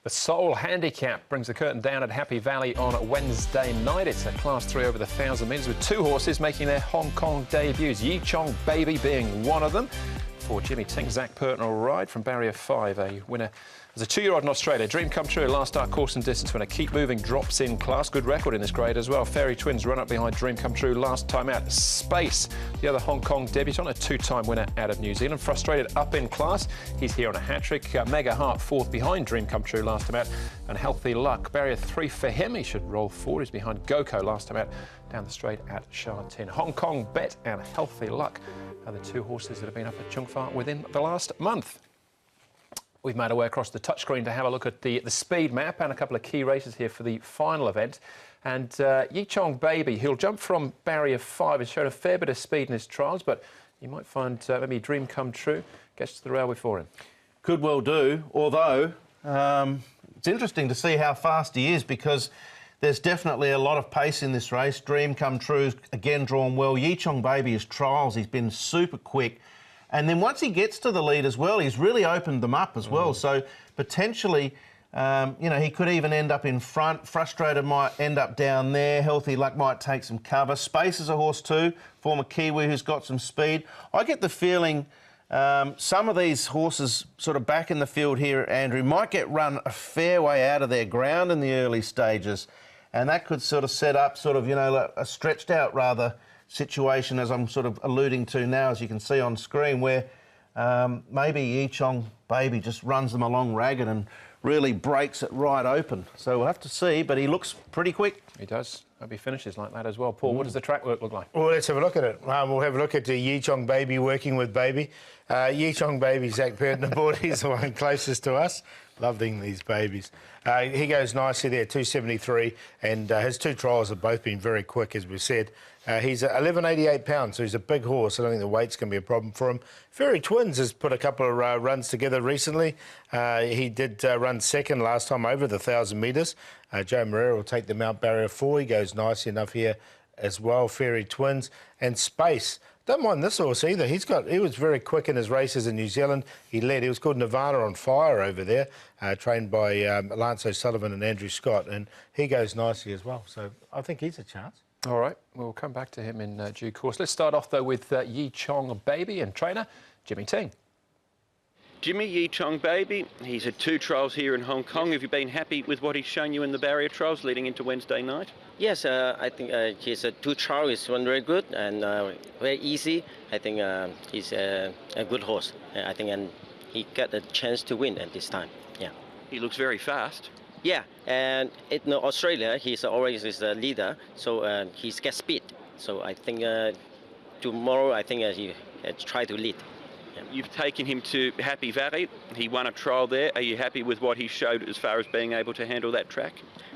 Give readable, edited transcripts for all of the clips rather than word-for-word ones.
The Soul Handicap brings the curtain down at Happy Valley on Wednesday night. It's a Class 3 over the 1,000 metres with two horses making their Hong Kong debuts, Yi Chong Baby being one of them. For Jimmy Ting, Zach Purton will ride from barrier 5, a winner as a 2-year-old in Australia. Dream come true, last start course and distance winner. Keep moving, drops in class. Good record in this grade as well. Fairy Twins run up behind Dream come true last time out. Space, the other Hong Kong debutant, a 2-time winner out of New Zealand. Frustrated up in class. He's here on a hat-trick. Mega Heart fourth behind Dream come true last time out. And Healthy Luck, barrier 3 for him. He should roll forward. He's behind Goko last time out down the straight at Shantin. Hong Kong Bet and Healthy Luck are the two horses that have been up at Chung Fa within the last month. We've made our way across the touchscreen to have a look at the speed map and a couple of key races here for the final event. And Yi Chong Baby, he'll jump from barrier 5. He's shown a fair bit of speed in his trials, but you might find maybe Dream come true gets to the railway for him. Could well do, although it's interesting to see how fast he is because there's definitely a lot of pace in this race. Dream come true's again drawn well. Yi Chong Baby, his trials, he's been super quick. And then once he gets to the lead as well, he's really opened them up as well. So potentially, you know, he could even end up in front. Frustrated might end up down there. Healthy Luck might take some cover. Space is a horse too, former Kiwi who's got some speed. I get the feeling some of these horses sort of back in the field here, Andrew, might get run a fair way out of their ground in the early stages. And that could sort of set up sort of, you know, a stretched out rather situation, as I'm sort of alluding to now, as you can see on screen, where maybe Yi Chong Baby just runs them along ragged and really breaks it right open. So we'll have to see, but he looks pretty quick. He does. Hope he finishes like that as well. Paul, what does the track work look like? Well, let's have a look at it. We'll have a look at Yi Chong Baby working with Baby. Yi Chong Baby, Zach Purton aboard. He's the one closest to us. Loving these babies. He goes nicely there, 273, and his two trials have both been very quick, as we said. He's 1188 pounds, so he's a big horse. I don't think the weight's going to be a problem for him. Fairy Twins has put a couple of runs together recently. He did run second last time over the 1,000 metres. Joe Moreira will take the Mount Barrier 4. He goes nicely enough here as well. Fairy Twins and Space. Don't mind this horse either. He was very quick in his races in New Zealand. He led. He was called Nirvana on Fire over there, trained by Lance O'Sullivan and Andrew Scott, and he goes nicely as well. So I think he's a chance. All right, we'll come back to him in due course. Let's start off, though, with Yi Chong Baby and trainer Jimmy Ting. Jimmy, Yi Chong Baby, he's had 2 trials here in Hong Kong. Have you been happy with what he's shown you in the barrier trials leading into Wednesday night? Yes, I think his 2 trials is one very good and very easy. I think he's a good horse. I think and he got a chance to win at this time. Yeah. He looks very fast. Yeah, and in Australia, he's always a leader, so he's got speed. So I think tomorrow, I think he try to lead. Yeah. You've taken him to Happy Valley. He won a trial there. Are you happy with what he showed as far as being able to handle that track?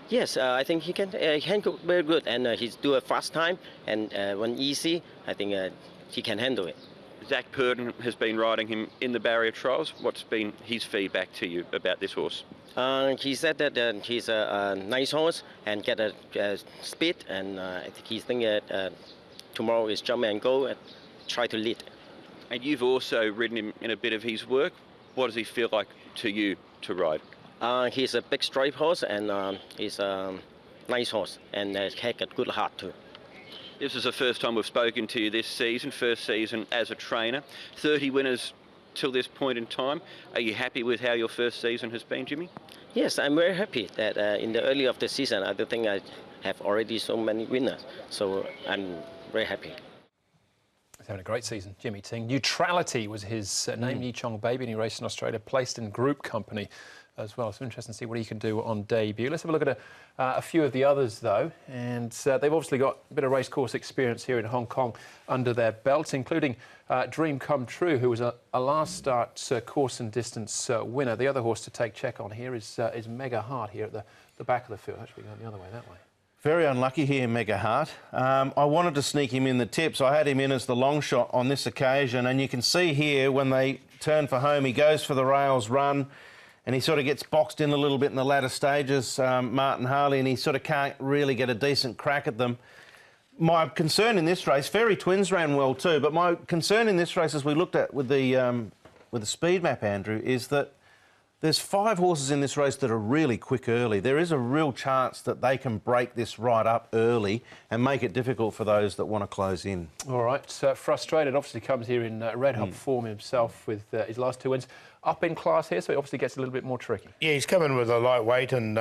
Yes, I think he can handle very good, and he's do a fast time and one easy. I think he can handle it. Zach Purton has been riding him in the barrier trials. What's been his feedback to you about this horse? He said that he's a nice horse and get a speed, and I think he's thinking tomorrow is jump and go and try to lead. And you've also ridden him in a bit of his work. What does he feel like to you to ride? He's a big stripe horse and he's a nice horse and has a good heart too. This is the first time we've spoken to you this season, first season as a trainer. 30 winners till this point in time. Are you happy with how your first season has been, Jimmy? Yes, I'm very happy that in the early of the season, I don't think I have already so many winners. So I'm very happy. He's having a great season, Jimmy Ting. Neutrality was his name, Yi Chong Baby, and he raced in Australia, placed in group company as well. So interesting to see what he can do on debut. Let's have a look at a few of the others, though. And they've obviously got a bit of racecourse experience here in Hong Kong under their belts, including Dream Come True, who was a last start course and distance winner. The other horse to take check on here is Mega Heart here at the back of the field. Actually going the other way, that way. Very unlucky here, Mega Heart. I wanted to sneak him in the tips. I had him in as the long shot on this occasion, and you can see here when they turn for home, he goes for the rails run, and he sort of gets boxed in a little bit in the latter stages, Martin Harley, and he sort of can't really get a decent crack at them. My concern in this race, Fairy Twins ran well too, but my concern in this race, as we looked at with the speed map, Andrew, is that There's 5 horses in this race that are really quick early. There is a real chance that they can break this right up early and make it difficult for those that want to close in. All right, Frustrated obviously comes here in red hot form himself with his last 2 wins. Up in class here, so it obviously gets a little bit more tricky. Yeah, he's coming with a lightweight and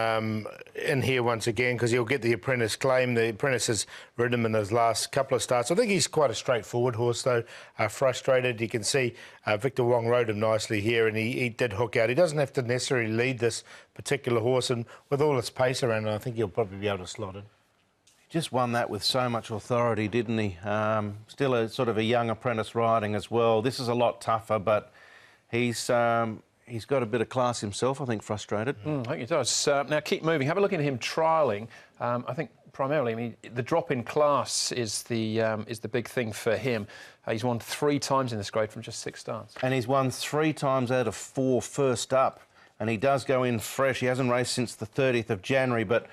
in here once again because he'll get the Apprentice claim. The Apprentice has ridden him in his last couple of starts. I think he's quite a straightforward horse, though. Frustrated, you can see Victor Wong rode him nicely here and he did hook out. He doesn't have to necessarily lead this particular horse, and with all its pace around it, I think he'll probably be able to slot in. Just won that with so much authority, didn't he? Still a sort of a young apprentice riding as well. This is a lot tougher, but he's got a bit of class himself, I think, Frustrated. I think he does. Now, keep moving. Have a look at him trialling. I think primarily, I mean, the drop in class is the big thing for him. He's won 3 times in this grade from just 6 starts. And he's won 3 times out of 4 first up. And he does go in fresh. He hasn't raced since the 30th of January, but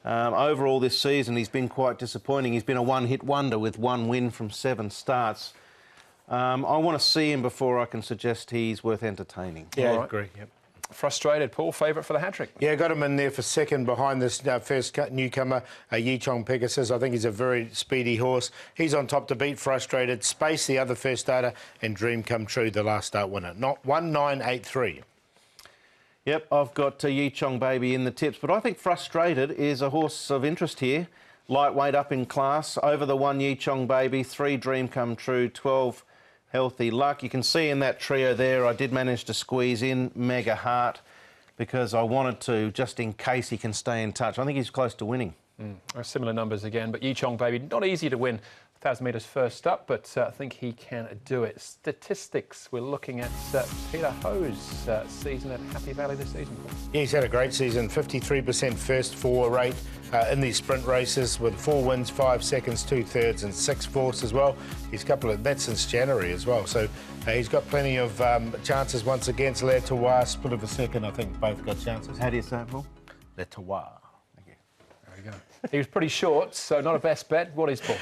overall this season he's been quite disappointing. He's been a one-hit wonder with 1 win from 7 starts. I want to see him before I can suggest he's worth entertaining. Yeah, I agree. Yep. Frustrated, Paul, favourite for the hat-trick. Yeah, got him in there for second behind this first newcomer, Yichong Pegasus. I think he's a very speedy horse. He's on top to beat Frustrated, Space, the other first starter, and Dream Come True, the last start winner. Not 1983. Yep, I've got Yichong Baby in the tips, but I think Frustrated is a horse of interest here. Lightweight up in class, over the 1 Yichong Baby, 3 Dream Come True, 12 Healthy Luck. You can see in that trio there, I did manage to squeeze in Mega Heart because I wanted to, just in case he can stay in touch. I think he's close to winning. Similar numbers again, but Yichong Baby, not easy to win 1,000 metres first up, but I think he can do it. Statistics, we're looking at Peter Ho's season at Happy Valley this season. Yeah, he's had a great season, 53% first 4 rate in these sprint races with 4 wins, 5 seconds, 2 thirds and 6 fourths as well. He's that's since January as well, so he's got plenty of chances once against Le Terroir, split of a second. I think both got chances. How do you say it, Paul? Le Terroir. There we go. He was pretty short, so not a best bet. What is Paul?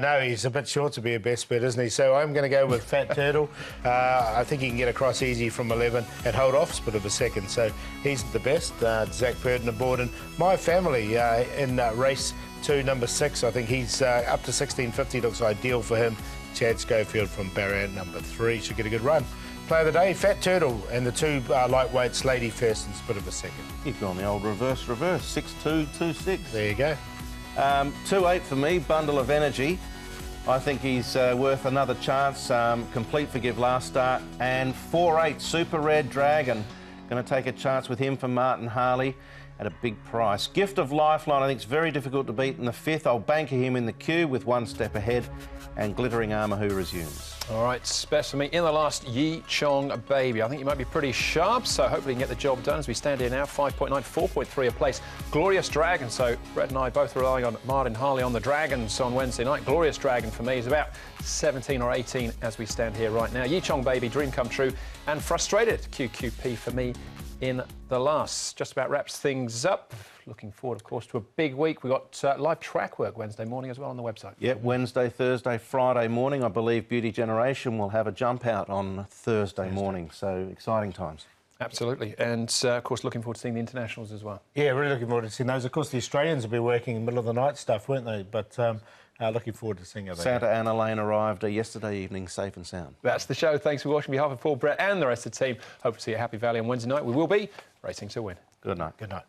No, he's a bit short to be a best bet, isn't he? So I'm going to go with Fat Turtle. I think he can get across easy from 11 and hold off split of a second. So he's the best. Zach Purden aboard. And My Family in race 2, number 6. I think he's up to 1650. Looks ideal for him. Chad Schofield from Baran, number 3. Should get a good run. Play of the day, Fat Turtle, and the 2 lightweights, Lady First and split of a second. You've gone the old reverse, 6-2, 2-6. There you go. 2-8 for me, Bundle of Energy. I think he's worth another chance. Complete Forgive last start. And 4-8, Super Red Dragon. Going to take a chance with him for Martin Harley at a big price. Gift of Lifeline, I think it's very difficult to beat in the 5th. I'll banker him in the queue with 1 step ahead. And Glittering Armour who resumes. All right, best for me in the last, Yichong Baby. I think you might be pretty sharp, so hopefully you can get the job done as we stand here now. 5.9, 4.3 a place. Glorious Dragon, so Brett and I both relying on Martin Harley on the Dragons on Wednesday night. Glorious Dragon for me is about 17 or 18 as we stand here right now. Yichong Baby, Dream Come True, and Frustrated, QQP for me in the last. Just about wraps things up. Looking forward, of course, to a big week. We've got live track work Wednesday morning as well on the website. Yep, Wednesday, Thursday, Friday morning. I believe Beauty Generation will have a jump out on Thursday morning. So exciting times. Absolutely. And, of course, looking forward to seeing the internationals as well. Yeah, really looking forward to seeing those. Of course, the Australians will be working in the middle of the night stuff, weren't they? But looking forward to seeing how they Santa go. Ana Lane arrived yesterday evening, safe and sound. That's the show. Thanks for watching. On behalf of Paul, Brett and the rest of the team, hope to see you at Happy Valley on Wednesday night. We will be racing to win. Good night. Good night.